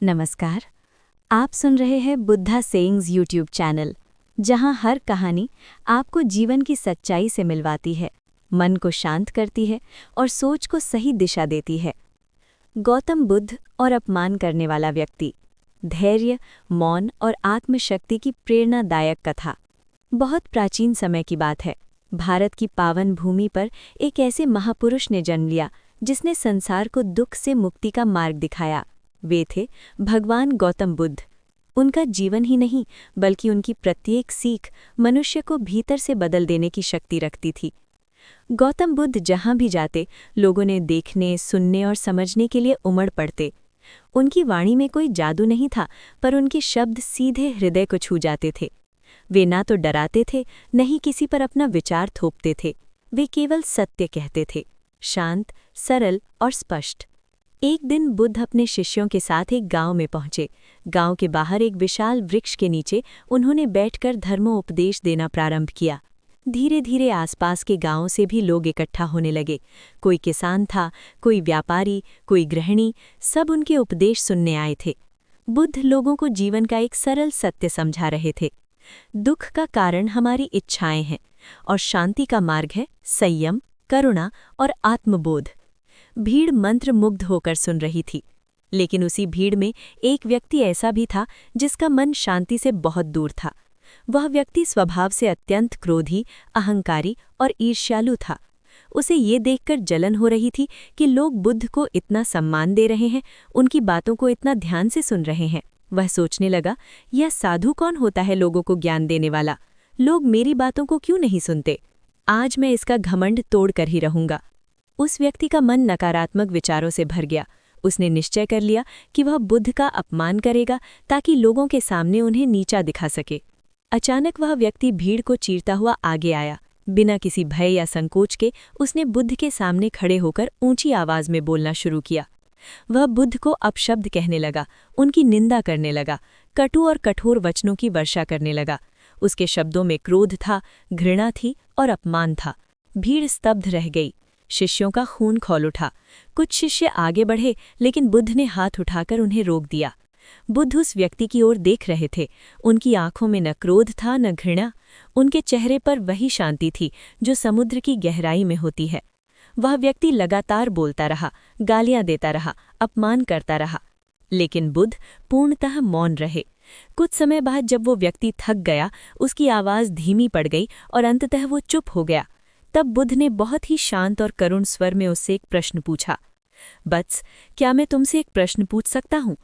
नमस्कार। आप सुन रहे हैं बुद्धा सेइंग्स यूट्यूब चैनल, जहां हर कहानी आपको जीवन की सच्चाई से मिलवाती है, मन को शांत करती है और सोच को सही दिशा देती है। गौतम बुद्ध और अपमान करने वाला व्यक्ति, धैर्य, मौन और आत्मशक्ति की प्रेरणादायक कथा। बहुत प्राचीन समय की बात है। भारत की पावन भूमि पर एक ऐसे महापुरुष ने जन्म लिया जिसने संसार को दुख से मुक्ति का मार्ग दिखाया। वे थे भगवान गौतम बुद्ध। उनका जीवन ही नहीं बल्कि उनकी प्रत्येक सीख मनुष्य को भीतर से बदल देने की शक्ति रखती थी। गौतम बुद्ध जहां भी जाते, लोगों ने देखने, सुनने और समझने के लिए उमड़ पड़ते। उनकी वाणी में कोई जादू नहीं था, पर उनके शब्द सीधे हृदय को छू जाते थे। वे ना तो डराते थे, न ही किसी पर अपना विचार थोपते थे। वे केवल सत्य कहते थे, शांत, सरल और स्पष्ट। एक दिन बुद्ध अपने शिष्यों के साथ एक गांव में पहुंचे। गांव के बाहर एक विशाल वृक्ष के नीचे उन्होंने बैठकर धर्मोपदेश देना प्रारंभ किया। धीरे धीरे आसपास के गांवों से भी लोग इकट्ठा होने लगे। कोई किसान था, कोई व्यापारी, कोई गृहिणी, सब उनके उपदेश सुनने आए थे। बुद्ध लोगों को जीवन का एक सरल सत्य समझा रहे थे। दुख का कारण हमारी इच्छाएं हैं और शांति का मार्ग है संयम, करुणा और आत्मबोध। भीड़ मंत्र मुग्ध होकर सुन रही थी, लेकिन उसी भीड़ में एक व्यक्ति ऐसा भी था जिसका मन शांति से बहुत दूर था। वह व्यक्ति स्वभाव से अत्यंत क्रोधी, अहंकारी और ईर्ष्यालु था। उसे ये देखकर जलन हो रही थी कि लोग बुद्ध को इतना सम्मान दे रहे हैं, उनकी बातों को इतना ध्यान से सुन रहे हैं। वह सोचने लगा, यह साधु कौन होता है लोगों को ज्ञान देने वाला? लोग मेरी बातों को क्यों नहीं सुनते? आज मैं इसका घमंड तोड़कर ही रहूंगा। उस व्यक्ति का मन नकारात्मक विचारों से भर गया। उसने निश्चय कर लिया कि वह बुद्ध का अपमान करेगा ताकि लोगों के सामने उन्हें नीचा दिखा सके। अचानक वह व्यक्ति भीड़ को चीरता हुआ आगे आया। बिना किसी भय या संकोच के उसने बुद्ध के सामने खड़े होकर ऊंची आवाज में बोलना शुरू किया। वह बुद्ध को अपशब्द कहने लगा, उनकी निंदा करने लगा, कटु और कठोर वचनों की वर्षा करने लगा। उसके शब्दों में क्रोध था, घृणा थी और अपमान था। भीड़ स्तब्ध रह गई। शिष्यों का खून खौल उठा। कुछ शिष्य आगे बढ़े, लेकिन बुद्ध ने हाथ उठाकर उन्हें रोक दिया। बुद्ध उस व्यक्ति की ओर देख रहे थे। उनकी आंखों में न क्रोध था न घृणा। उनके चेहरे पर वही शांति थी जो समुद्र की गहराई में होती है। वह व्यक्ति लगातार बोलता रहा, गालियां देता रहा, अपमान करता रहा, लेकिन बुद्ध पूर्णतः मौन रहे। कुछ समय बाद जब वो व्यक्ति थक गया, उसकी आवाज़ धीमी पड़ गई और अंततः वो चुप हो गया। तब बुद्ध ने बहुत ही शांत और करुण स्वर में उससे एक प्रश्न पूछा, बत्स, क्या मैं तुमसे एक प्रश्न पूछ सकता हूँ?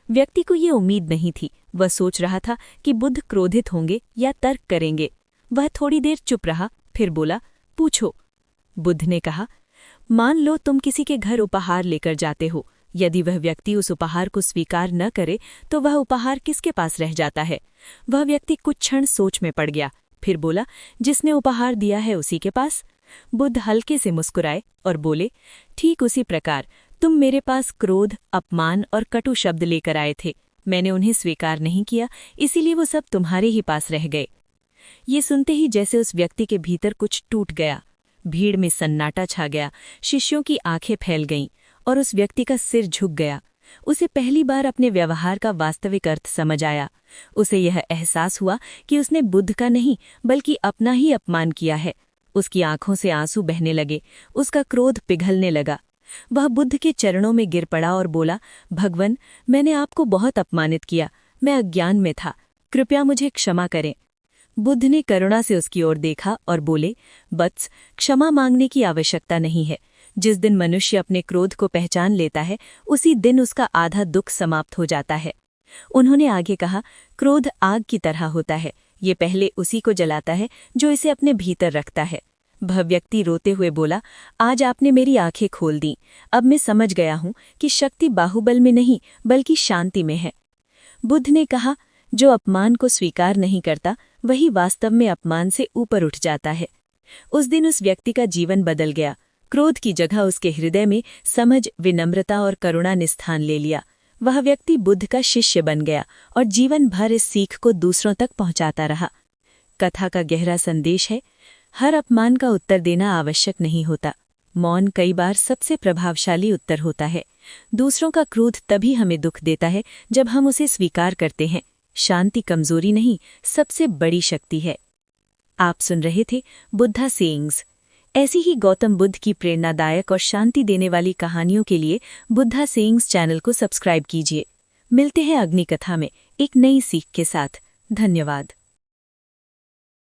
व्यक्ति को ये उम्मीद नहीं थी। वह सोच रहा था कि बुद्ध क्रोधित होंगे या तर्क करेंगे। वह थोड़ी देर चुप रहा, फिर बोला, पूछो। बुद्ध ने कहा, मान लो तुम किसी के घर उपहार लेकर जाते हो। यदि वह व्यक्ति उस उपहार को स्वीकार न करे तो वह उपहार किसके पास रह जाता है? वह व्यक्ति कुछ क्षण सोच में पड़ गया, फिर बोला, जिसने उपहार दिया है उसी के पास। बुद्ध हल्के से मुस्कुराए और बोले, ठीक उसी प्रकार तुम मेरे पास क्रोध, अपमान और कटु शब्द लेकर आए थे। मैंने उन्हें स्वीकार नहीं किया, इसीलिए वो सब तुम्हारे ही पास रह गए। ये सुनते ही जैसे उस व्यक्ति के भीतर कुछ टूट गया। भीड़ में सन्नाटा छा गया। शिष्यों की आंखें फैल गईं और उस व्यक्ति का सिर झुक गया। उसे पहली बार अपने व्यवहार का वास्तविक अर्थ समझ आया। उसे यह एहसास हुआ कि उसने बुद्ध का नहीं बल्कि अपना ही अपमान किया है। उसकी आंखों से आंसू बहने लगे, उसका क्रोध पिघलने लगा। वह बुद्ध के चरणों में गिर पड़ा और बोला, भगवन, मैंने आपको बहुत अपमानित किया। मैं अज्ञान में था, कृपया मुझे क्षमा करें। बुद्ध ने करुणा से उसकी ओर देखा और बोले, बत्स, क्षमा मांगने की आवश्यकता नहीं है। जिस दिन मनुष्य अपने क्रोध को पहचान लेता है, उसी दिन उसका आधा दुख समाप्त हो जाता है। उन्होंने आगे कहा, क्रोध आग की तरह होता है। ये पहले उसी को जलाता है जो इसे अपने भीतर रखता है। वह व्यक्ति रोते हुए बोला, आज आपने मेरी आंखें खोल दी। अब मैं समझ गया हूँ कि शक्ति बाहुबल में नहीं बल्कि शांति में है। बुद्ध ने कहा, जो अपमान को स्वीकार नहीं करता वही वास्तव में अपमान से ऊपर उठ जाता है। उस दिन उस व्यक्ति का जीवन बदल गया। क्रोध की जगह उसके हृदय में समझ, विनम्रता और करुणा ने स्थान ले लिया। वह व्यक्ति बुद्ध का शिष्य बन गया और जीवन भर इस सीख को दूसरों तक पहुंचाता रहा। कथा का गहरा संदेश है, हर अपमान का उत्तर देना आवश्यक नहीं होता। मौन कई बार सबसे प्रभावशाली उत्तर होता है। दूसरों का क्रोध तभी हमें दुख देता है जब हम उसे स्वीकार करते हैं। शांति कमजोरी नहीं, सबसे बड़ी शक्ति है। आप सुन रहे थे बुद्धा सेइंग्स। ऐसी ही गौतम बुद्ध की प्रेरणादायक और शांति देने वाली कहानियों के लिए बुद्धा सेइंग्स चैनल को सब्सक्राइब कीजिए। मिलते हैं अगली कथा में एक नई सीख के साथ। धन्यवाद।